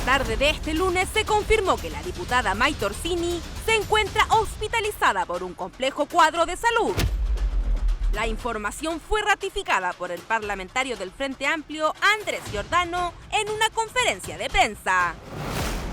tarde de este lunes se confirmó que la diputada Maite Orsini se encuentra hospitalizada por un complejo cuadro de salud. La información fue ratificada por el parlamentario del Frente Amplio, Andrés Giordano, en una conferencia de prensa.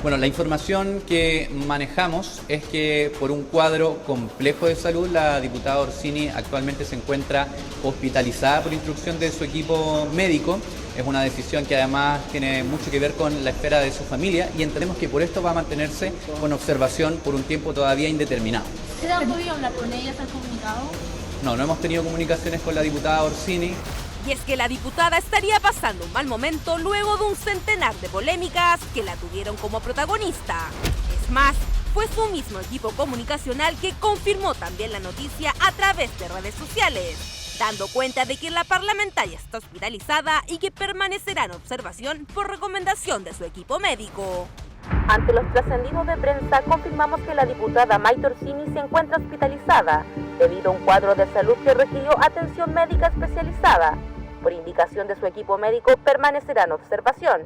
Bueno, la información que manejamos es que por un cuadro complejo de salud, la diputada Orsini actualmente se encuentra hospitalizada por instrucción de su equipo médico. Es una decisión que además tiene mucho que ver con la espera de su familia y entendemos que por esto va a mantenerse con observación por un tiempo todavía indeterminado. ¿Se ha podido hablar con ella? ¿Se ha comunicado? No hemos tenido comunicaciones con la diputada Orsini. Y es que la diputada estaría pasando un mal momento luego de un centenar de polémicas que la tuvieron como protagonista. Es más, fue su mismo equipo comunicacional que confirmó también la noticia a través de redes sociales, dando cuenta de que la parlamentaria está hospitalizada y que permanecerá en observación por recomendación de su equipo médico. Ante los trascendidos de prensa, confirmamos que la diputada Maite Orsini se encuentra hospitalizada debido a un cuadro de salud que requirió atención médica especializada. Por indicación de su equipo médico, permanecerá en observación.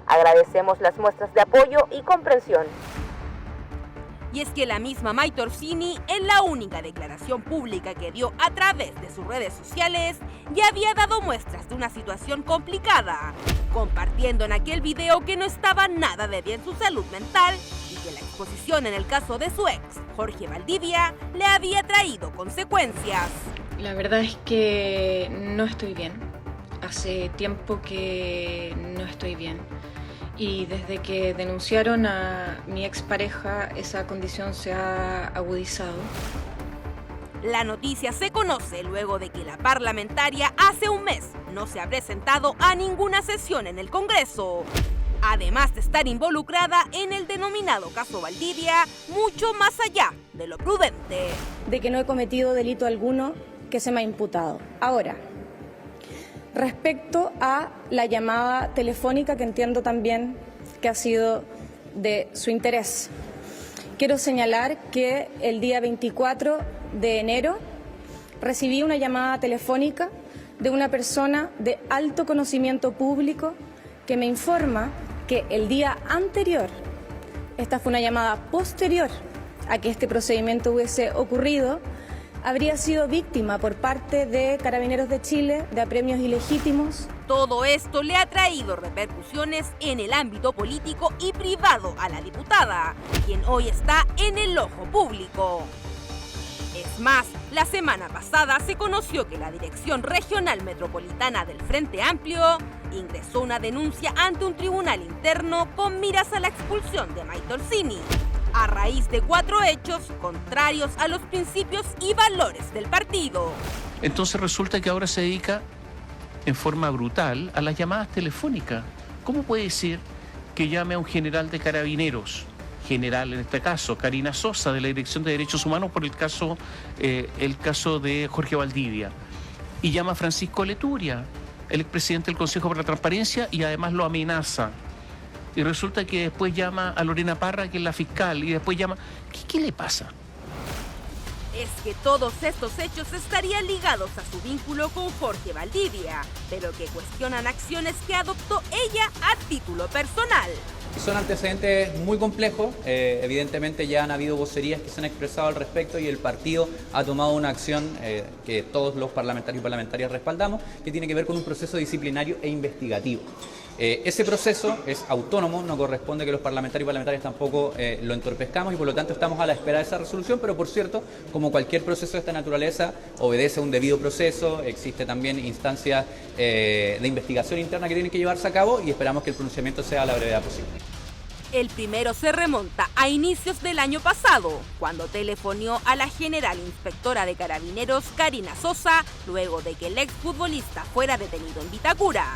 Agradecemos las muestras de apoyo y comprensión. Y es que la misma Maite Orsini, en la única declaración pública que dio a través de sus redes sociales, ya había dado muestras de una situación complicada, compartiendo en aquel video que no estaba nada de bien su salud mental y que la exposición en el caso de su ex, Jorge Valdivia, le había traído consecuencias. La verdad es que no estoy bien. Hace tiempo que no estoy bien. Y desde que denunciaron a mi expareja, esa condición se ha agudizado. La noticia se conoce luego de que la parlamentaria hace un mes no se ha presentado a ninguna sesión en el Congreso, además de estar involucrada en el denominado caso Valdivia, mucho más allá de lo prudente. De que no he cometido delito alguno que se me ha imputado. Ahora, respecto a la llamada telefónica, que entiendo también que ha sido de su interés, quiero señalar que el día 24 de enero recibí una llamada telefónica de una persona de alto conocimiento público que me informa que el día anterior, esta fue una llamada posterior a que este procedimiento hubiese ocurrido, habría sido víctima por parte de Carabineros de Chile de apremios ilegítimos. Todo esto le ha traído repercusiones en el ámbito político y privado a la diputada, quien hoy está en el ojo público. Es más, la semana pasada se conoció que la Dirección Regional Metropolitana del Frente Amplio ingresó una denuncia ante un tribunal interno con miras a la expulsión de Maite Orsini, a raíz de 4 hechos contrarios a los principios y valores del partido. Entonces resulta que ahora se dedica en forma brutal a las llamadas telefónicas. ¿Cómo puede decir que llame a un general de Carabineros, general en este caso, Karina Sosa, de la Dirección de Derechos Humanos, por el caso de Jorge Valdivia, y llama a Francisco Leturia, el expresidente del Consejo para la Transparencia, y además lo amenaza? Y resulta que después llama a Lorena Parra, que es la fiscal, y después llama... ¿Qué le pasa? Es que todos estos hechos estarían ligados a su vínculo con Jorge Valdivia, pero que cuestionan acciones que adoptó ella a título personal. Son antecedentes muy complejos, evidentemente ya han habido vocerías que se han expresado al respecto y el partido ha tomado una acción que todos los parlamentarios y parlamentarias respaldamos, que tiene que ver con un proceso disciplinario e investigativo. Ese proceso es autónomo, no corresponde que los parlamentarios y parlamentarias tampoco lo entorpezcamos y por lo tanto estamos a la espera de esa resolución, pero por cierto, como cualquier proceso de esta naturaleza, obedece a un debido proceso, existe también instancias de investigación interna que tienen que llevarse a cabo y esperamos que el pronunciamiento sea a la brevedad posible. El primero se remonta a inicios del año pasado, cuando telefonió a la general inspectora de Carabineros, Karina Sosa, luego de que el exfutbolista fuera detenido en Vitacura.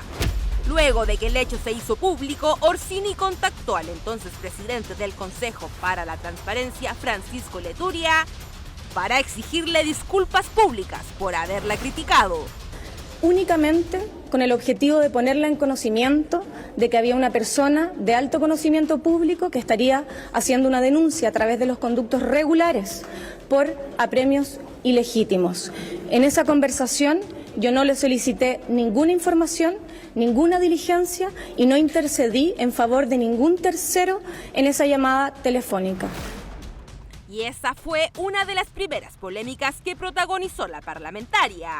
Luego de que el hecho se hizo público, Orsini contactó al entonces presidente del Consejo para la Transparencia, Francisco Leturia, para exigirle disculpas públicas por haberla criticado. Únicamente con el objetivo de ponerla en conocimiento de que había una persona de alto conocimiento público que estaría haciendo una denuncia a través de los conductos regulares por apremios ilegítimos. En esa conversación yo no le solicité ninguna información ninguna diligencia y no intercedí en favor de ningún tercero en esa llamada telefónica. Y esa fue una de las primeras polémicas que protagonizó la parlamentaria.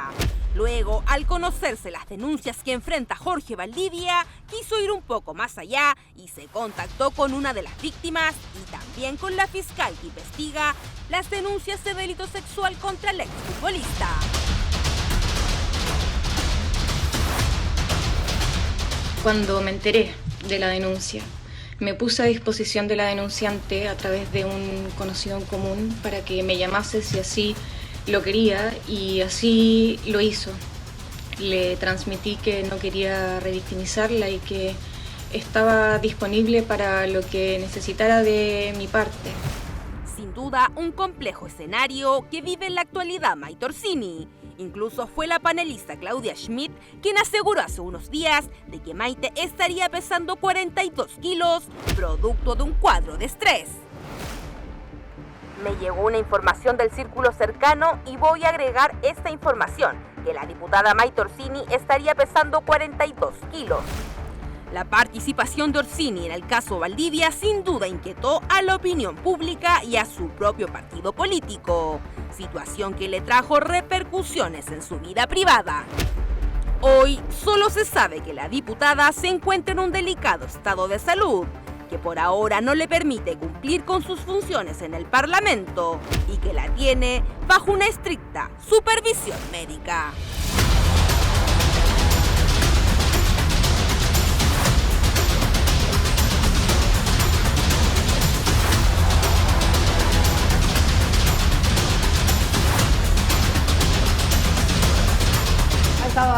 Luego, al conocerse las denuncias que enfrenta Jorge Valdivia, quiso ir un poco más allá y se contactó con una de las víctimas y también con la fiscal que investiga las denuncias de delito sexual contra el exfutbolista. Cuando me enteré de la denuncia, me puse a disposición de la denunciante a través de un conocido en común para que me llamase si así lo quería, y así lo hizo. Le transmití que no quería revictimizarla y que estaba disponible para lo que necesitara de mi parte. Sin duda, un complejo escenario que vive en la actualidad Maite Orsini. Incluso fue la panelista Claudia Schmidt quien aseguró hace unos días de que Maite estaría pesando 42 kilos, producto de un cuadro de estrés. Me llegó una información del círculo cercano y voy a agregar esta información, que la diputada Maite Orsini estaría pesando 42 kilos. La participación de Orsini en el caso Valdivia sin duda inquietó a la opinión pública y a su propio partido político, situación que le trajo repercusiones en su vida privada. Hoy solo se sabe que la diputada se encuentra en un delicado estado de salud, que por ahora no le permite cumplir con sus funciones en el Parlamento y que la tiene bajo una estricta supervisión médica.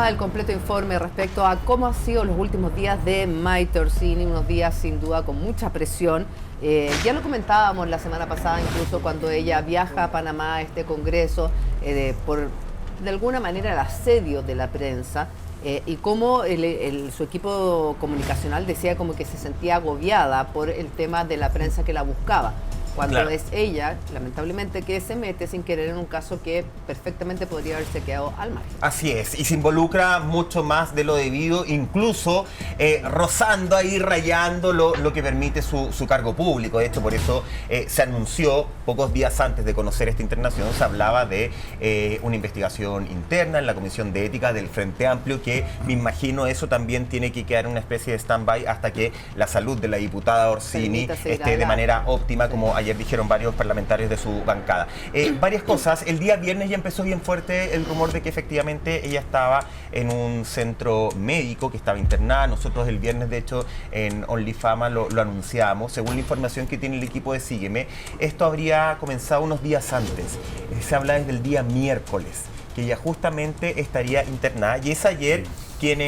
El completo informe respecto a cómo han sido los últimos días de Maite Orsini, unos días sin duda con mucha presión. Ya lo comentábamos la semana pasada, incluso cuando ella viaja a Panamá a este congreso, por de alguna manera el asedio de la prensa, y cómo su equipo comunicacional decía como que se sentía agobiada por el tema de la prensa que la buscaba. Cuando claro, es ella, lamentablemente, que se mete sin querer en un caso que perfectamente podría haberse quedado al margen. Así es, y se involucra mucho más de lo debido, incluso rozando ahí, rayando lo que permite su cargo público. De hecho, por eso se anunció, pocos días antes de conocer esta internación, se hablaba de una investigación interna en la Comisión de Ética del Frente Amplio, que me imagino eso también tiene que quedar en una especie de stand-by hasta que la salud de la diputada Orsini esté de manera óptima, como ayer dijeron varios parlamentarios de su bancada. Varias cosas. El día viernes ya empezó bien fuerte el rumor de que efectivamente ella estaba en un centro médico, que estaba internada. Nosotros el viernes, de hecho, en OnlyFama lo anunciamos. Según la información que tiene el equipo de Sígueme, esto habría comenzado unos días antes. Se habla desde el día miércoles, que ella justamente estaría internada. Y es ayer quien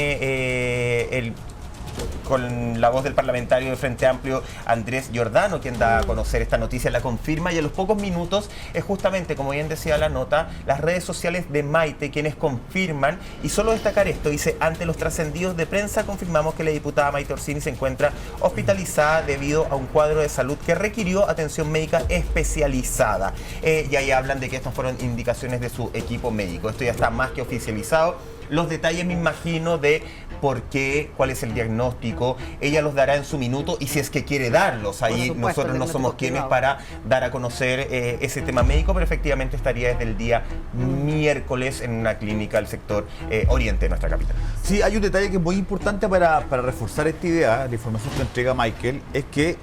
con la voz del parlamentario del Frente Amplio, Andrés Giordano, quien da a conocer esta noticia, la confirma, y a los pocos minutos es justamente, como bien decía la nota, las redes sociales de Maite quienes confirman. Y solo destacar esto, dice: ante los trascendidos de prensa confirmamos que la diputada Maite Orsini se encuentra hospitalizada debido a un cuadro de salud que requirió atención médica especializada. Y ahí hablan de que estas fueron indicaciones de su equipo médico. Esto ya está más que oficializado. Los detalles, me imagino, de por qué, cuál es el diagnóstico, ella los dará en su minuto, y si es que quiere darlos. Ahí supuesto, nosotros no somos quienes para dar a conocer ese tema médico, pero efectivamente estaría desde el día miércoles en una clínica del sector oriente de nuestra capital. Sí, hay un detalle que es muy importante para reforzar esta idea, la información que entrega Michael, es que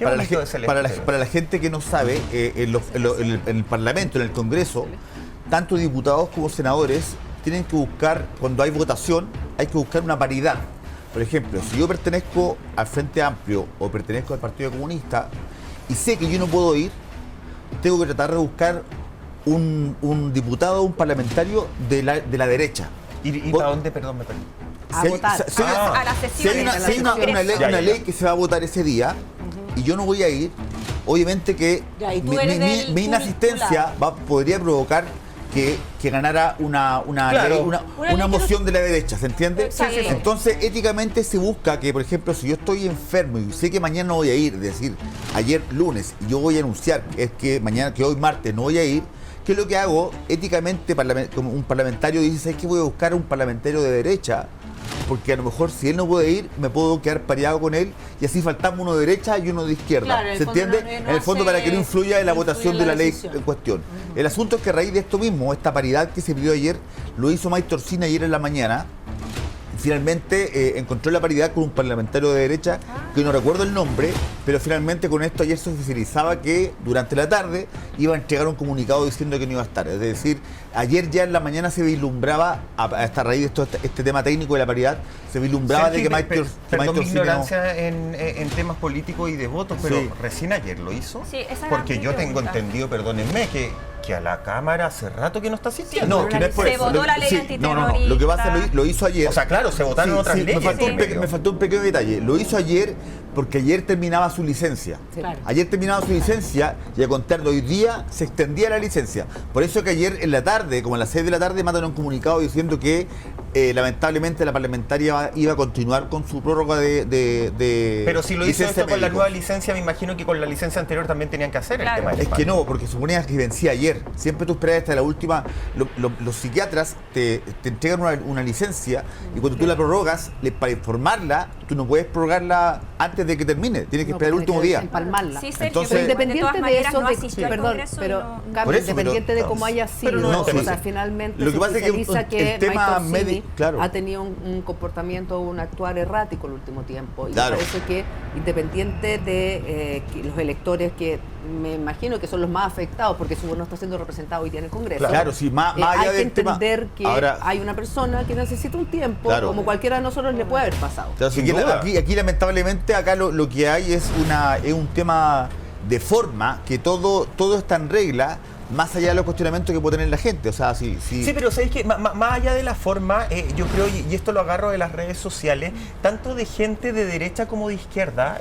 para la gente que no sabe, en el Parlamento, en el Congreso, tanto diputados como senadores tienen que buscar, cuando hay votación, hay que buscar una paridad. Por ejemplo, si yo pertenezco al Frente Amplio o pertenezco al Partido Comunista y sé que yo no puedo ir, tengo que tratar de buscar un diputado, un parlamentario de la derecha. ¿Y para dónde, perdón, me perdí? A votar. Si hay una ley que se va a votar ese día y yo no voy a ir, obviamente que mi inasistencia podría provocar que ganara una moción de la derecha, ¿se entiende? Sí. Entonces, éticamente se busca que, por ejemplo, si yo estoy enfermo y sé que mañana no voy a ir, es decir, ayer lunes, y yo voy a anunciar que hoy martes no voy a ir, ¿qué es lo que hago? Éticamente, como un parlamentario dice: ¿sabes qué? Voy a buscar un parlamentario de derecha porque a lo mejor si él no puede ir, me puedo quedar pareado con él y así faltamos uno de derecha y uno de izquierda. Claro, en el ¿Se fondo entiende? no en el fondo para que no influya en la votación de la ley decisión. en cuestión. El asunto es que a raíz de esto mismo, esta paridad que se pidió ayer, lo hizo Maytor Sin ayer en la mañana. Finalmente encontró la paridad con un parlamentario de derecha, que no recuerdo el nombre, pero finalmente con esto ayer se oficializaba que durante la tarde iba a entregar un comunicado diciendo que no iba a estar. Es decir, ayer ya en la mañana se vislumbraba, a esta raíz de esto, este tema técnico de la paridad, se vislumbraba de que Maytor Perdón mi Sin ignorancia en temas políticos y de votos, pero Sí. recién ayer lo hizo. Sí, esa era Porque mi yo tengo pregunta. entendido, perdónenme, que a la Cámara hace rato que no está asistiendo. No, que no es por Se eso. votó la ley no, lo que pasa lo hizo ayer. O sea, claro, se votaron otras leyes. Me faltó un pequeño detalle. Lo hizo ayer porque ayer terminaba su licencia. Claro. Ayer terminaba su licencia y a contar de hoy día se extendía la licencia. Por eso que ayer en la tarde, como a las 6 de la tarde, mandaron un comunicado diciendo que lamentablemente la parlamentaria iba a continuar con su prórroga de Pero si lo hizo licencia esto con la médico. nueva licencia, me imagino que con la licencia anterior también tenían que hacer el tema del Es que no, porque suponía que vencía ayer. Siempre tú esperas hasta la última. Los psiquiatras te entregan una licencia y cuando tú la prorrogas, para informarla, tú no puedes prorrogarla antes de que termine. Tienes que No, esperar el porque último hay que día. empalmarla. Sí, Sergio, Entonces- pero Independiente todas de maneras eso, no asistió al perdón, Congreso y pero no- Carmen, Por eso, independiente pero- de cómo haya sido, pero no, o sea, pero- finalmente lo que se pasa es que oficializa que el tema Maytor Sin médico, claro. ha tenido un comportamiento, un actuar errático el último tiempo. Y Claro. me parece que independiente de que los electores que me imagino que son los más afectados porque su voz no está siendo representado hoy día en el Congreso. Claro, sí, más allá hay que del tema. entender que Ahora- hay una persona que necesita un tiempo, Claro. como cualquiera de nosotros le puede haber pasado. Claro, Sin aquí, duda. aquí lamentablemente acá lo que hay es un tema de forma que todo está en regla, más allá de los cuestionamientos que puede tener la gente. O sea, sí. Sí, pero ¿sabéis que más allá de la forma, yo creo, y esto lo agarro de las redes sociales, tanto de gente de derecha como de izquierda,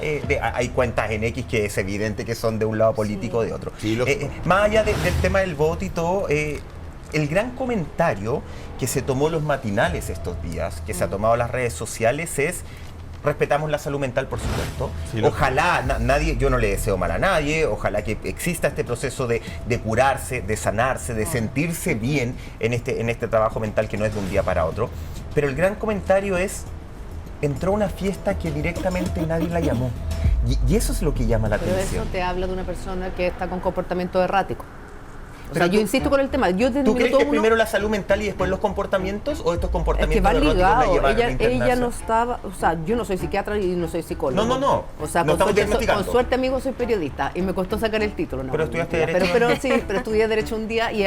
hay cuentas en X que es evidente que son de un lado político o de otro. Sí, lógico. Más allá del tema del voto y todo, el gran comentario que se tomó los matinales estos días, que se ha tomado las redes sociales es: respetamos la salud mental, por supuesto. Sí, lógico. Ojalá, nadie, yo no le deseo mal a nadie, ojalá que exista este proceso de curarse, de sanarse, de sentirse bien en este trabajo mental que no es de un día para otro. Pero el gran comentario es: entró a una fiesta que directamente nadie la llamó. Y eso es lo que llama la Pero atención. eso te habla de una persona que está con comportamiento errático. O Pero sea, yo tú- insisto con el tema. Yo desde ¿Tú el crees minuto que es uno, primero la salud mental y después los comportamientos, o estos es que comportamientos va erráticos la ligado. llevan a Ella internarse? no estaba, o sea, yo no soy psiquiatra y no soy psicólogo. No. O sea, No estamos con, suerte, diagnosticando. con suerte, amigo, soy periodista y me costó sacar el título. No, Pero estudiaste mentira. Derecho. Pero sí, pero estudié Derecho un día y,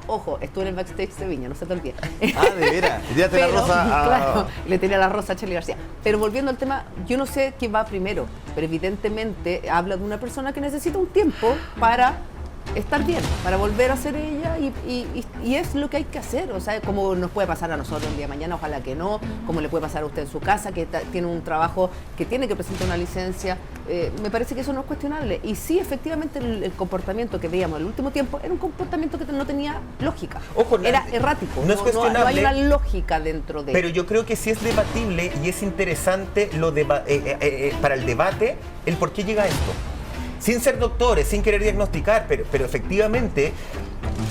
ojo, estuve en el backstage de Viña, no se te olvide. De veras. Y tiraste la Pero, rosa a- claro, le tenía la rosa a Charly García. Pero volviendo al tema, yo no sé qué va primero, pero evidentemente habla de una persona que necesita un tiempo para estar bien, para volver a ser ella y es lo que hay que hacer. O sea, como nos puede pasar a nosotros el día de mañana, ojalá que no, como le puede pasar a usted en su casa, que tiene un trabajo, que tiene que presentar una licencia. Me parece que eso no es cuestionable. Y sí, efectivamente, el comportamiento que veíamos en el último tiempo era un comportamiento que no tenía lógica. Ojo, era errático. no es cuestionable. No hay una lógica dentro de Pero yo creo que sí es debatible y es interesante para el debate el por qué llega esto. Sin ser doctores, sin querer diagnosticar, pero efectivamente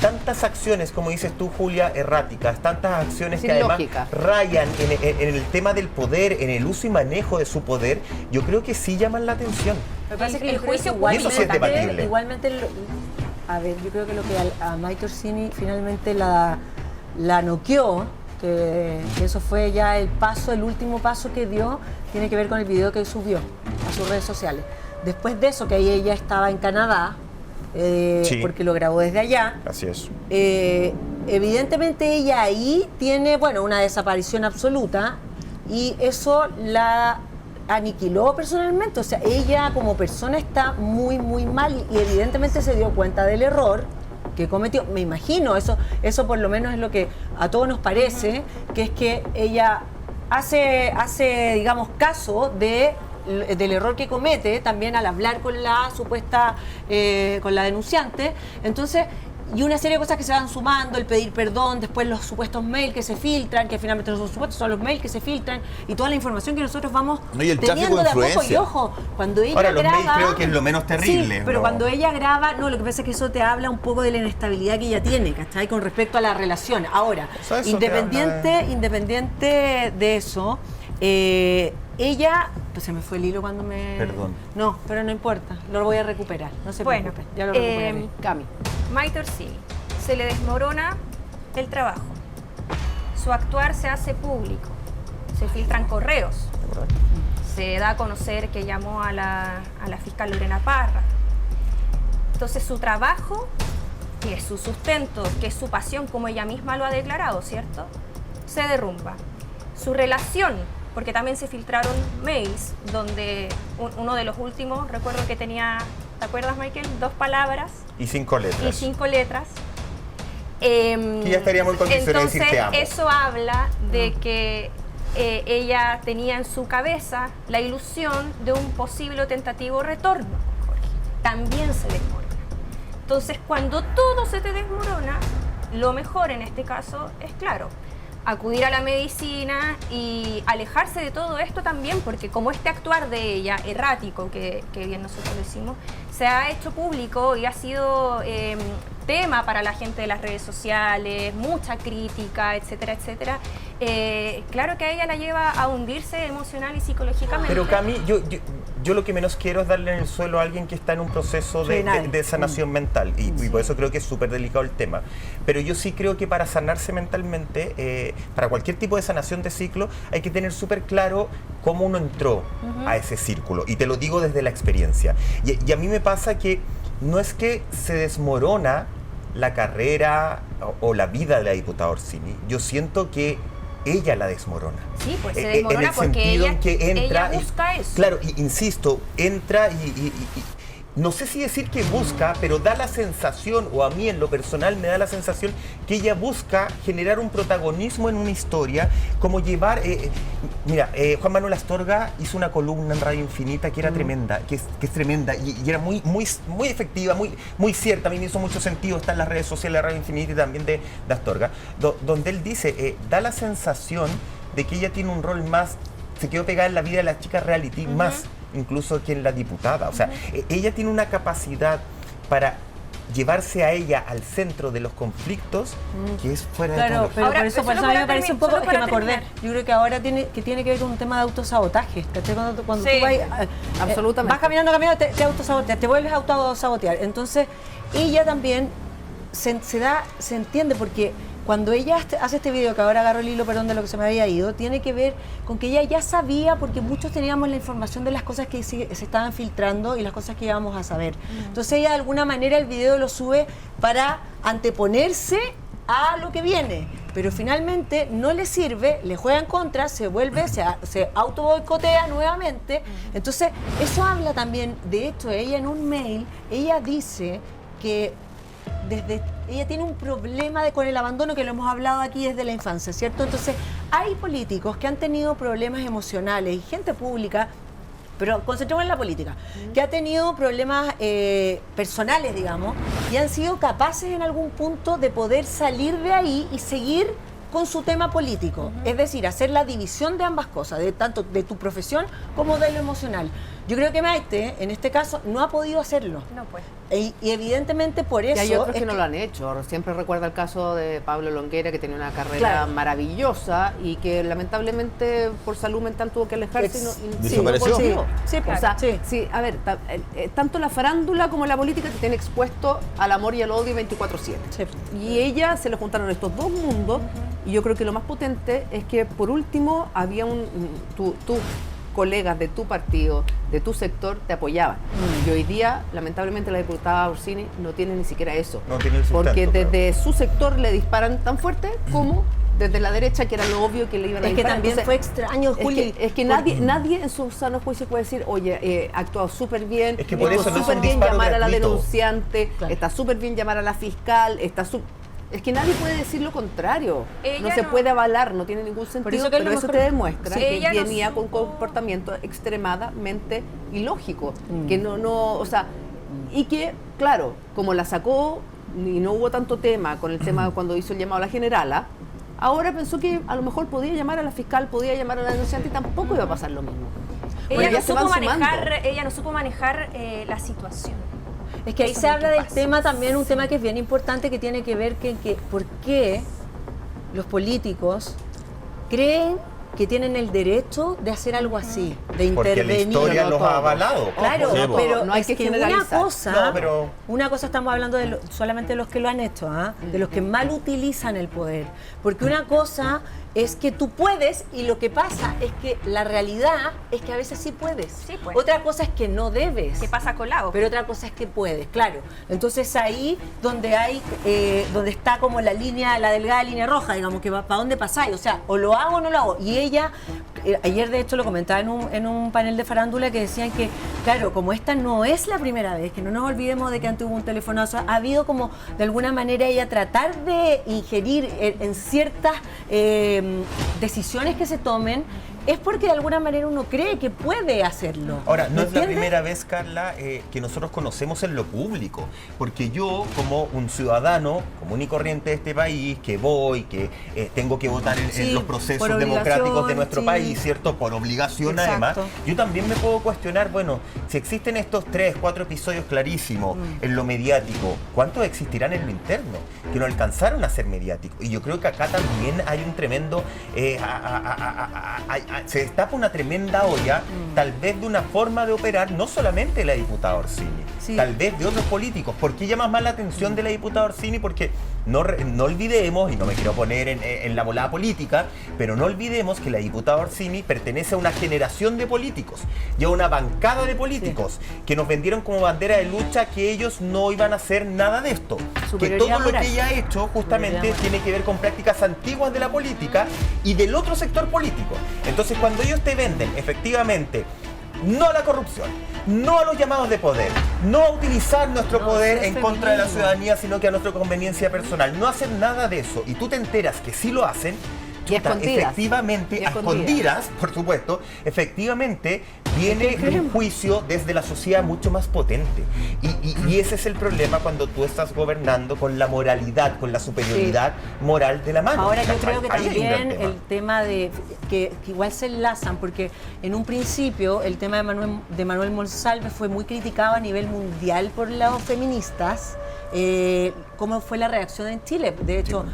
tantas acciones, como dices tú, Julia, erráticas, tantas acciones Sin que además lógica. rayan en el tema del poder, en el uso y manejo de su poder, yo creo que sí llaman la atención. Me parece que El yo creo juicio que Y eso sí es debatible. igualmente a ver, yo creo que lo que a Maytor Sin finalmente la noqueó, que eso fue ya el último paso que dio, tiene que ver con el video que subió a sus redes sociales. Después de eso, que ahí ella estaba en Canadá, Sí. porque lo grabó desde allá, Así es. evidentemente ella ahí tiene, una desaparición absoluta y eso la aniquiló personalmente. O sea, ella como persona está muy, muy mal y evidentemente se dio cuenta del error que cometió. Me imagino, eso por lo menos es lo que a todos nos parece, que es que ella hace digamos, caso del error que comete también al hablar con la supuesta, con la denunciante. Entonces, Y una serie de cosas que se van sumando, el pedir perdón, después los supuestos mails que se filtran, que finalmente no son supuestos, son los mails que se filtran, y toda la información que nosotros vamos y el tráfico teniendo de de a poco. Y influencia. ojo, cuando ella Ahora, los graba... mails creo que es lo menos terrible. Sí, pero ¿no? cuando ella graba, no, lo que pasa es que eso te habla un poco de la inestabilidad que ella tiene, ¿cachai? Con respecto a la relación. Ahora, O sea, eso independiente de eso, ella... Pues se me fue el hilo cuando me... Perdón. No, pero no importa, lo voy a recuperar, no se Bueno, preocupen, ya lo recuperaré. Cami. Maite Orsini, se le desmorona el trabajo. Su actuar se hace público. Se filtran correos. Se da a conocer que llamó a la fiscal Lorena Parra. Entonces su trabajo, que es su sustento, que es su pasión, como ella misma lo ha declarado, ¿cierto? Se derrumba. Su relación, porque también se filtraron mails donde uno de los últimos, recuerdo que tenía, ¿te acuerdas, Michael? 2 palabras. Y 5 letras. Y 5 letras. Que ya estaríamos en condiciones de Entonces, decir te amo. eso habla de que ella tenía en su cabeza la ilusión de un posible o tentativo retorno con Jorge. También se desmorona. Entonces, cuando todo se te desmorona, lo mejor en este caso es, claro, acudir a la medicina y alejarse de todo esto también, porque como este actuar de ella, errático, que bien nosotros decimos, se ha hecho público y ha sido tema para la gente de las redes sociales, mucha crítica, etcétera, etcétera. Claro que a ella la lleva a hundirse emocional y psicológicamente. Pero Cami, yo lo que menos quiero es darle en el suelo a alguien que está en un proceso de sanación mental y por eso creo que es súper delicado el tema. Pero yo sí creo que para sanarse mentalmente, para cualquier tipo de sanación de ciclo, hay que tener súper claro cómo uno entró a ese círculo. Y te lo digo desde la experiencia. Y a mí me pasa que no es que se desmorona la carrera o la vida de la diputada Orsini. Yo siento que ella la desmorona. Sí, pues se desmorona en el porque sentido en que entra, ella busca eso. Claro, insisto, entra y no sé si decir que busca, pero da la sensación, o a mí en lo personal me da la sensación que ella busca generar un protagonismo en una historia, como llevar... mira, Juan Manuel Astorga hizo una columna en Radio Infinita que era tremenda, que es tremenda, y era muy efectiva, muy cierta. A mí me hizo mucho sentido, está en las redes sociales de Radio Infinita y también de Astorga, donde él dice, da la sensación de que ella tiene un rol más, se quedó pegada en la vida de la chica reality, más incluso que en la diputada. O sea, ella tiene una capacidad para llevarse a ella al centro de los conflictos que es fuera de todo. Pero Ahora, por eso a mí me parece un poco, es que me acordé, terminar. yo creo que ahora tiene que ver con un tema de autosabotaje, ¿cachai? Cuando Sí, tú vas, absolutamente. vas caminando, te autosaboteas, te vuelves a autosabotear. Entonces, ella también se entiende, porque cuando ella hace este video, que ahora agarro el hilo, perdón, de lo que se me había ido, tiene que ver con que ella ya sabía, porque muchos teníamos la información de las cosas que se estaban filtrando y las cosas que íbamos a saber. Entonces ella de alguna manera el video lo sube para anteponerse a lo que viene, pero finalmente no le sirve, le juega en contra, se vuelve, se auto boicotea nuevamente. Entonces eso habla también, de hecho ella en un mail, ella dice que ella tiene un problema con el abandono, que lo hemos hablado aquí desde la infancia, ¿cierto? Entonces, hay políticos que han tenido problemas emocionales y gente pública, pero concentremos en la política, que ha tenido problemas personales, digamos, y han sido capaces en algún punto de poder salir de ahí y seguir con su tema político, es decir, hacer la división de ambas cosas, tanto de tu profesión como de lo emocional. Yo creo que Maite, en este caso, no ha podido hacerlo. No, pues. Y evidentemente por eso... Y hay otros que no lo han hecho. Siempre recuerda el caso de Pablo Longueira, que tenía una carrera maravillosa y que lamentablemente por salud mental tuvo que alejarse y ¿Desapareció? Sí, o sea, sí, a ver, tanto la farándula como la política te tiene expuesto al amor y al odio 24/7. Sí. Y ella se le juntaron estos dos mundos, y yo creo que lo más potente es que por último había tus colegas de tu partido, de tu sector, te apoyaban. Y hoy día, lamentablemente, la diputada Orsini no tiene ni siquiera eso. No tiene el sustento, porque desde claro. su sector le disparan tan fuerte como desde la derecha, que era lo obvio que le iban a Es que disparar. también Entonces, fue extraño, Juli. Es que nadie en su sano juicio puede decir, oye, ha actuado súper bien, Es que por estuvo eso no es súper un bien disparo llamar a la gratuito. denunciante, Claro. está súper bien llamar a la fiscal, es que nadie puede decir lo contrario. Ella No se no. puede avalar, no tiene ningún sentido, eso que a lo pero eso mejor- te demuestra Sí, que ella no venía con supo. comportamiento extremadamente ilógico, que no, o sea, y que, claro, como la sacó y no hubo tanto tema con el tema cuando hizo el llamado a la generala, ahora pensó que a lo mejor podía llamar a la fiscal, podía llamar a la denunciante y tampoco iba a pasar lo mismo. Ella no supo manejar la situación. Es que ahí se habla del tema también, un tema que es bien importante, que tiene que ver que por qué los políticos creen que tienen el derecho de hacer algo así, de intervenir. Porque la historia los ha avalado. Claro, Sí, pero no hay es que que generalizar. una cosa estamos hablando de solamente de los que lo han hecho, de los que mal utilizan el poder. Porque una cosa es que tú puedes y lo que pasa es que la realidad es que a veces sí puedes. Sí, pues. Otra cosa es que no debes. ¿Qué pasa colado? Pero otra cosa es que puedes, claro. Entonces ahí donde hay, donde está como la delgada línea roja, digamos, que para dónde pasáis, o sea, o lo hago o no lo hago. Y ella, ayer de hecho lo comentaba en un panel de farándula que decían que, claro, como esta no es la primera vez, que no nos olvidemos de que antes hubo un telefonazo, ha habido como de alguna manera ella tratar de ingerir en ciertas decisiones que se tomen, es porque de alguna manera uno cree que puede hacerlo. Ahora, no es la ¿entiendes? primera vez, Carla, que nosotros conocemos en lo público, porque yo, como un ciudadano común y corriente de este país, que voy, que tengo que votar en los procesos democráticos de nuestro país, ¿cierto? Por obligación, además, yo también me puedo cuestionar, bueno, si existen estos 3, 4 episodios clarísimos en lo mediático, ¿cuántos existirán en lo interno? Que no alcanzaron a ser mediáticos. Y yo creo que acá también hay un tremendo... se destapa una tremenda olla, tal vez de una forma de operar, no solamente de la diputada Orsini, tal vez de otros políticos. ¿Por qué llama más la atención de la diputada Orsini? Porque no olvidemos, y no me quiero poner en la volada política, pero no olvidemos que la diputada Orsini pertenece a una generación de políticos y a una bancada de políticos que nos vendieron como bandera de lucha que ellos no iban a hacer nada de esto. Que todo lo que ella ha hecho justamente tiene que ver con prácticas antiguas de la política y del otro sector político. Entonces, cuando ellos te venden, efectivamente, no a la corrupción, no a los llamados de poder, no a utilizar nuestro poder en contra de la ciudadanía, sino que a nuestra conveniencia personal, no hacer nada de eso, y tú te enteras que sí lo hacen, efectivamente, a escondidas, por supuesto, efectivamente viene un juicio desde la sociedad mucho más potente. Y ese es el problema cuando tú estás gobernando con la moralidad, con la superioridad moral de la mano. Ahora yo creo que también el tema de que igual se enlazan, porque en un principio el tema de Manuel Monsalve fue muy criticado a nivel mundial por los feministas. Cómo fue la reacción en Chile. De hecho,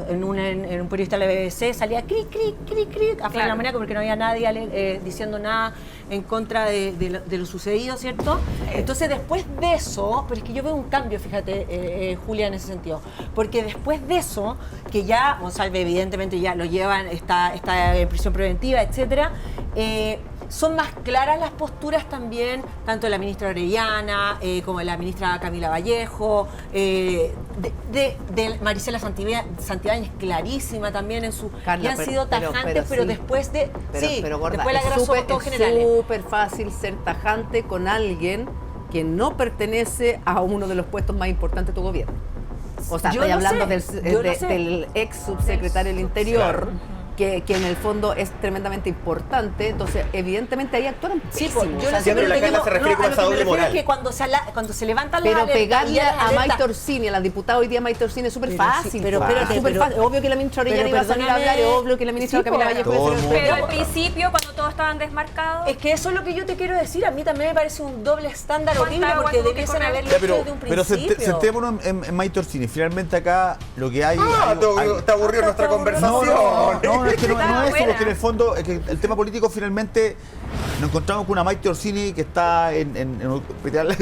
en un periodista de la BBC salía cric, cric, cric, cric, afuera de la mañana porque no había nadie diciendo nada en contra de lo sucedido, ¿cierto? Entonces, después de eso, pero es que yo veo un cambio, fíjate, Julia, en ese sentido, porque después de eso, que ya Monsalve evidentemente ya lo llevan, está en prisión preventiva, etcétera, son más claras las posturas también, tanto de la ministra Orellana como de la ministra Camila Vallejo, de Marisela Santibáñez, clarísima también en su... Carla, y han sido tajantes, pero después de... Pero gorda, después la guerra sobre todo generales. Es súper fácil ser tajante con alguien que no pertenece a uno de los puestos más importantes de tu gobierno. O sea, estoy hablando del ex subsecretario del Interior, que en el fondo es tremendamente importante. Entonces, evidentemente ahí actuaron pésimo. Yo no sé, pero la Carla se refiere como a esa doble moral. Es que cuando se levantan las Pero alertas pegarle a Maite Orsini, a la diputada hoy día Maite Orsini, es súper fácil. Pero obvio que la ministra Orellana iba a salir a hablar, obvio que la ministra Camila Vallejo iba a hacer. Pero al principio, cuando todos estaban desmarcados... Es que eso es lo que yo te quiero decir. A mí también me parece un doble estándar horrible, porque debiesen haberlo hecho desde un principio. Pero centrémonos en Maite Orsini. Finalmente acá lo que hay... ¿Te aburrió nuestra conversación? No, es que no es eso, porque en el fondo el tema político finalmente nos encontramos con una Maite Orsini que está en un hospital,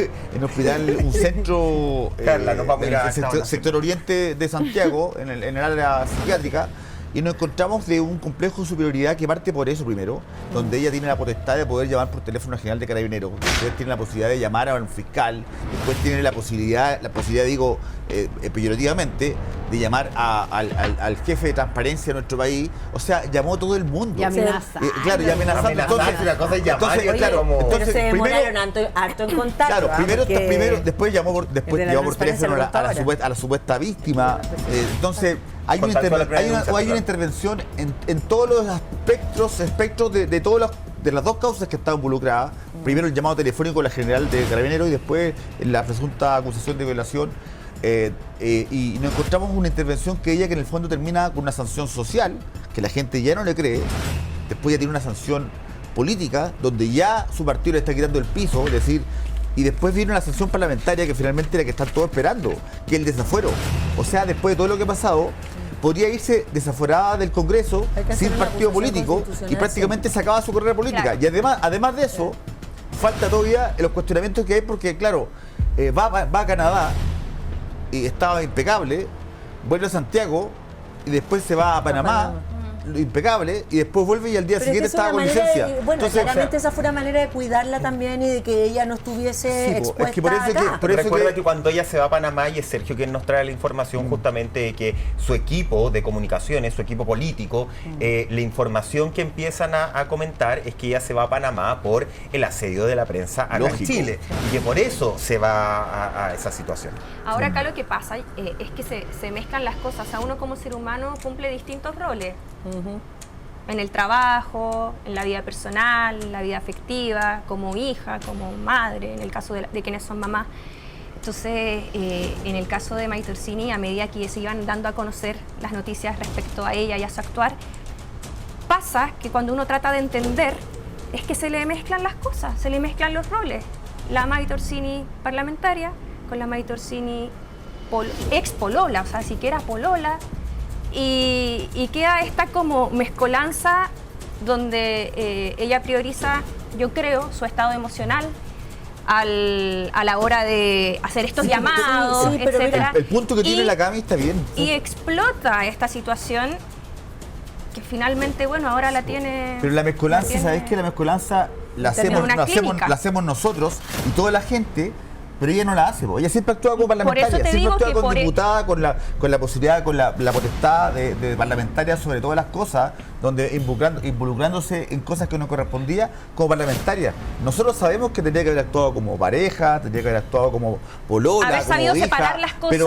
un centro Carla, nos vamos en el sector oriente de Santiago, en el área psiquiátrica, y nos encontramos de un complejo de superioridad que parte por eso primero, donde ella tiene la potestad de poder llamar por teléfono al general de Carabineros, después tiene la posibilidad de llamar a un fiscal, después tiene la posibilidad digo peyorativamente, de llamar al jefe de transparencia de nuestro país. O sea, llamó a todo el mundo. Y amenaza. Claro, y amenazando. Pero se demoraron harto en contacto. Claro, primero después llamó por teléfono a la supuesta víctima. Entonces, hay una intervención en todos los espectros de las dos causas que estaban involucradas. Primero el llamado telefónico a la general de Carabineros y después la presunta acusación de violación y nos encontramos una intervención que en el fondo termina con una sanción social, que la gente ya no le cree, después ya tiene una sanción política, donde ya su partido le está quitando el piso, es decir, y después viene una sanción parlamentaria que finalmente es la que están todos esperando, que es el desafuero. O sea, después de todo lo que ha pasado, podría irse desaforada del Congreso sin partido político y prácticamente se acaba su carrera política. Claro. Y además de eso, falta todavía los cuestionamientos que hay, porque claro, va a Canadá y estaba impecable, vuelve a Santiago y después se va a Panamá. Impecable, y después vuelve y al día siguiente estaba con licencia. Bueno, entonces, claramente esa fue una manera de cuidarla también y de que ella no estuviese expuesta. Es que recuerda que cuando ella se va a Panamá, y es Sergio quien nos trae la información justamente de que su equipo de comunicaciones, su equipo político, la información que empiezan a comentar es que ella se va a Panamá por el asedio de la prensa acá en Chile, y que por eso se va a esa situación. Ahora acá lo que pasa es que se mezclan las cosas. A uno como ser humano cumple distintos roles. En el trabajo, en la vida personal, en la vida afectiva, como hija, como madre, en el caso de quienes son mamás. Entonces, en el caso de Maite Orsini, a medida que se iban dando a conocer las noticias respecto a ella y a su actuar, pasa que cuando uno trata de entender, es que se le mezclan las cosas, se le mezclan los roles. La Maite Orsini parlamentaria con la Maite Orsini ex polola, o sea, siquiera polola. Y queda esta como mezcolanza donde ella prioriza, yo creo, su estado emocional a la hora de hacer estos llamados, etcétera. El punto que tiene la Cami está bien. Y explota esta situación que finalmente, bueno, ahora la tiene... Pero la mezcolanza, ¿sabes qué? La mezcolanza la hacemos nosotros y toda la gente... Pero ella no la hace, ella siempre actúa como parlamentaria, siempre actúa como diputada, con la posibilidad, con la potestad de parlamentaria sobre todas las cosas, donde involucrándose en cosas que no correspondía como parlamentaria. Nosotros sabemos que tendría que haber actuado como pareja, tendría que haber actuado como polola, haber sabido como hija, separar las cosas.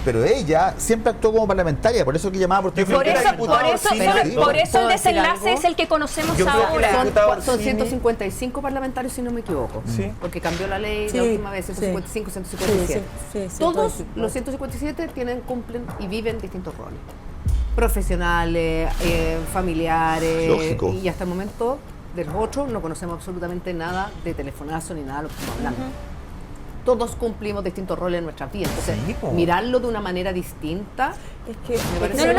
Pero ella siempre actuó como parlamentaria, por eso que llamaba por eso el desenlace es el que conocemos ahora. Son 155 parlamentarios, si no me equivoco, porque cambió la ley la última vez. 155, 157. Todos los 157 cumplen y viven distintos roles. Profesionales, familiares. Lógico. Y hasta el momento de los otros no conocemos absolutamente nada de telefonazo ni nada de lo que estamos hablando. Todos cumplimos distintos roles en nuestras vidas. Entonces, mirarlo de una manera distinta es que me parece...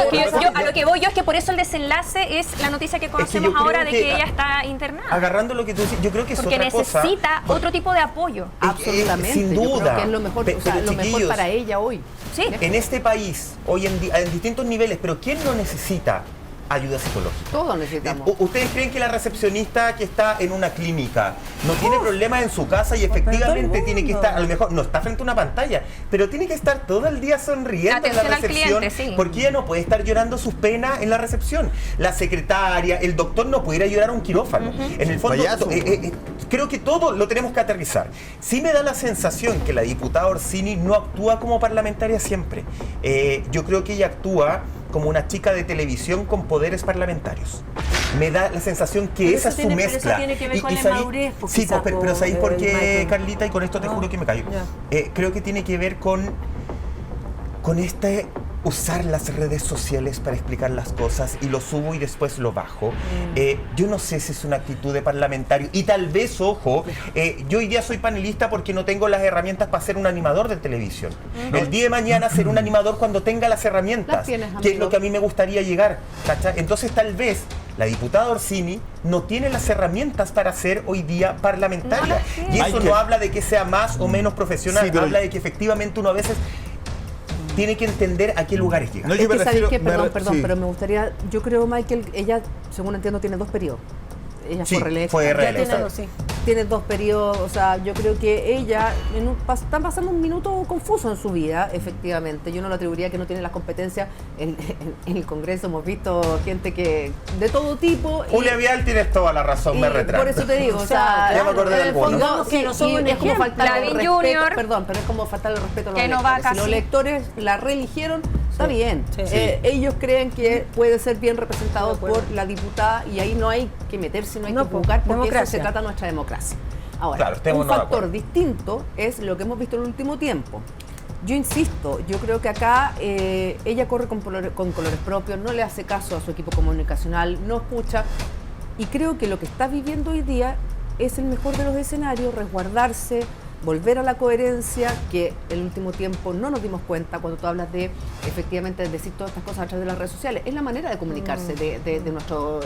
A lo que voy yo es que por eso el desenlace es la noticia que conocemos ahora de que ella está internada. Agarrando lo que tú dices, yo creo que es porque otra cosa. Porque necesita otro tipo de apoyo. Absolutamente. Sin duda. Yo creo que es lo mejor, lo mejor para ella hoy. Sí. En este país, hoy en distintos niveles, pero ¿quién no necesita ayuda psicológica? Todos necesitamos. ¿Ustedes creen que la recepcionista que está en una clínica no tiene problemas en su casa y efectivamente tiene que estar, a lo mejor no está frente a una pantalla, pero tiene que estar todo el día sonriendo en la recepción, porque ella no puede estar llorando sus penas en la recepción? La secretaria, el doctor no puede ir a llorar a un quirófano. En el fondo, creo que todo lo tenemos que aterrizar. Sí me da la sensación que la diputada Orsini no actúa como parlamentaria siempre. Yo creo que ella actúa como una chica de televisión con poderes parlamentarios. Me da la sensación que esa es su mezcla. Pero eso tiene que ver con la madurez. Sí, pero ¿sabéis por qué, Carlita? Y con esto te juro que me callo. Creo que tiene que ver con usar las redes sociales para explicar las cosas, y lo subo y después lo bajo. Yo no sé si es una actitud de parlamentario, y tal vez, ojo, yo hoy día soy panelista porque no tengo las herramientas para ser un animador de televisión. El día de mañana seré un animador cuando tenga las herramientas, que es lo que a mí me gustaría llegar, ¿cachai? Entonces tal vez la diputada Orsini no tiene las herramientas para ser hoy día parlamentaria, y eso no habla de que sea más o menos profesional, habla de que efectivamente uno a veces tiene que entender a qué lugares llega. Perdón, pero me gustaría, yo creo, Michael, ella, según entiendo, tiene 2 periodos. Ella fue reelecta. Tiene 2 periodos, o sea, yo creo que ella está pasando un minuto confuso en su vida, efectivamente. Yo no lo atribuiría que no tiene las competencias en el Congreso. Hemos visto gente que de todo tipo. Julia Vial, tienes toda la razón, me retracto. Por eso te digo, o sea, ya me acordé del fondo, es como faltar el respeto, Junior, perdón, pero es como faltar el respeto a los que electores. No va casi. Si los electores la reeligieron, está bien. Ellos creen que puede ser bien representado por la diputada, y ahí no hay que meterse, no hay que juzgar, porque eso se trata de nuestra democracia. Ahora, un factor distinto es lo que hemos visto en el último tiempo. Yo insisto, yo creo que acá ella corre con colores propios, no le hace caso a su equipo comunicacional, no escucha, y creo que lo que está viviendo hoy día es el mejor de los escenarios, resguardarse, volver a la coherencia, que el último tiempo no nos dimos cuenta cuando tú hablas de, efectivamente, decir todas estas cosas a través de las redes sociales. Es la manera de comunicarse de nuestro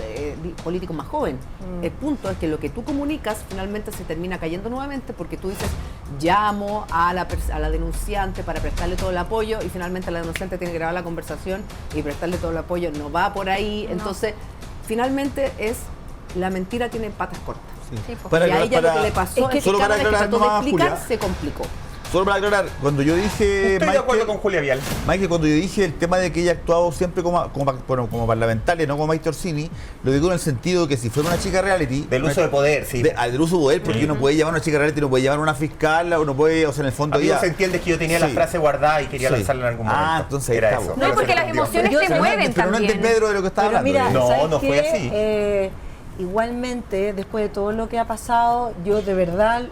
político más joven. El punto es que lo que tú comunicas finalmente se termina cayendo nuevamente porque tú dices, llamo a la denunciante para prestarle todo el apoyo y finalmente la denunciante tiene que grabar la conversación y prestarle todo el apoyo. No va por ahí. No. Entonces, finalmente la mentira tiene patas cortas. Sí. Y a ella lo que le pasó es que cada vez que trató de explicar, se complicó. Solo para aclarar, cuando yo dije... Estoy de acuerdo con Julia Vial. Mike, cuando yo dije el tema de que ella ha actuado siempre como parlamentaria, no como Maite Orsini, lo digo en el sentido de que si fuera una chica reality... Del uso de poder, sí. Del uso de poder, porque uno puede llamar a una chica reality, uno puede llamar a una fiscal, uno puede, o sea, en el fondo... Se entiende que yo tenía la frase guardada y quería lanzarla en algún momento. Entonces era eso. eso. No, porque las emociones te mueven pero también. No es del Pedro de lo que estaba hablando. Mira, no fue así. Igualmente, después de todo lo que ha pasado, yo de verdad,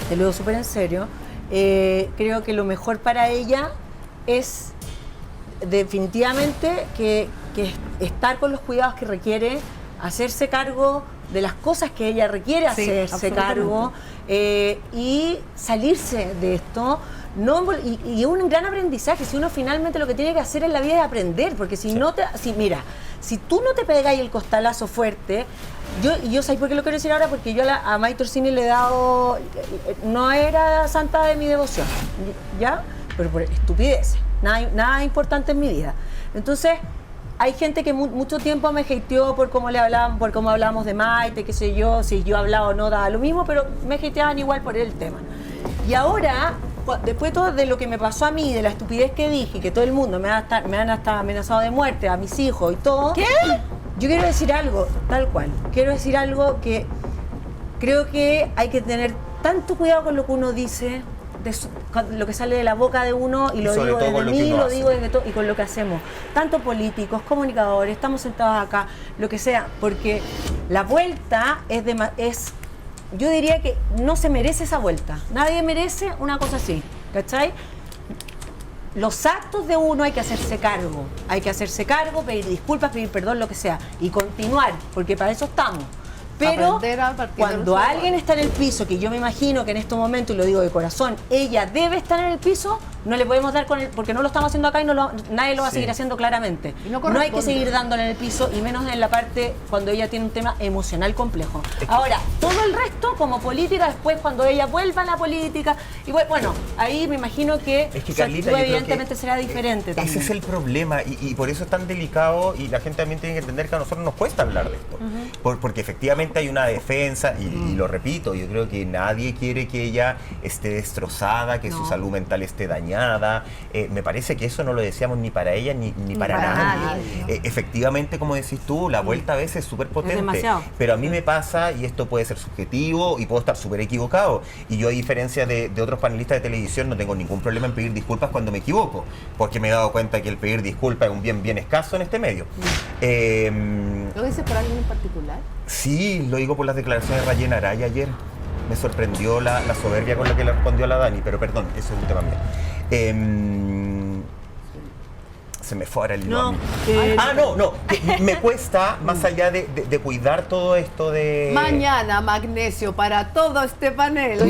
te lo digo súper en serio, creo que lo mejor para ella es definitivamente que estar con los cuidados que requiere, hacerse cargo de las cosas que ella requiere hacerse cargo y salirse de esto. Y un gran aprendizaje, si uno finalmente lo que tiene que hacer en la vida es aprender, porque si tú no te pegáis el costalazo fuerte, yo ¿sabes por qué lo quiero decir ahora? Porque yo a Maite Orsini le he dado, no era santa de mi devoción, ¿ya? Pero por estupidez, nada importante en mi vida. Entonces, hay gente que mucho tiempo me hateó por cómo hablamos de Maite, qué sé yo, si yo hablaba o no daba lo mismo, pero me hateaban igual por el tema. Y ahora, después de todo de lo que me pasó a mí, de la estupidez que dije, que todo el mundo me han hasta amenazado de muerte, a mis hijos y todo. ¿Qué? Yo quiero decir algo, tal cual. Quiero decir algo que creo que hay que tener tanto cuidado con lo que uno dice, con lo que sale de la boca de uno, y lo digo desde mí, lo digo desde todo, y con lo que hacemos. Tanto políticos, comunicadores, estamos sentados acá, lo que sea, porque la vuelta es yo diría que no se merece esa vuelta. Nadie merece una cosa así, ¿cachai? Los actos de uno hay que hacerse cargo, pedir disculpas, pedir perdón, lo que sea, y continuar, porque para eso estamos. Pero cuando alguien está en el piso, que yo me imagino que en este momento, y lo digo de corazón, ella debe estar en el piso, no le podemos dar con él, porque no lo estamos haciendo acá y nadie lo va a seguir haciendo claramente. No hay que seguir dándole en el piso, y menos en la parte cuando ella tiene un tema emocional complejo. Ahora, todo el resto, como política, después cuando ella vuelva a la política, y bueno, ahí me imino que su actitud evidentemente será diferente también. Ese es el problema, y por eso es tan delicado, y la gente también tiene que entender que a nosotros nos cuesta hablar de esto. Porque efectivamente hay una defensa, y lo repito, yo creo que nadie quiere que ella esté destrozada, que su salud mental esté dañada. Me parece que eso no lo deseamos ni para ella ni para nadie. Efectivamente, como decís tú, la vuelta a veces es súper potente. Pero a mí me pasa, y esto puede ser subjetivo y puedo estar súper equivocado, y yo, a diferencia de otros panelistas de televisión, no tengo ningún problema en pedir disculpas cuando me equivoco, porque me he dado cuenta que el pedir disculpas es un bien escaso en este medio. ¿Lo dices por alguien en particular? Sí, lo digo por las declaraciones de Rayén Araya ayer. Me sorprendió la soberbia con la que le respondió a la Dani, pero perdón, eso es un tema mío. Se me fue ahora el hilo. No. Me cuesta, más allá de cuidar todo esto de... Mañana, magnesio para todo este panel.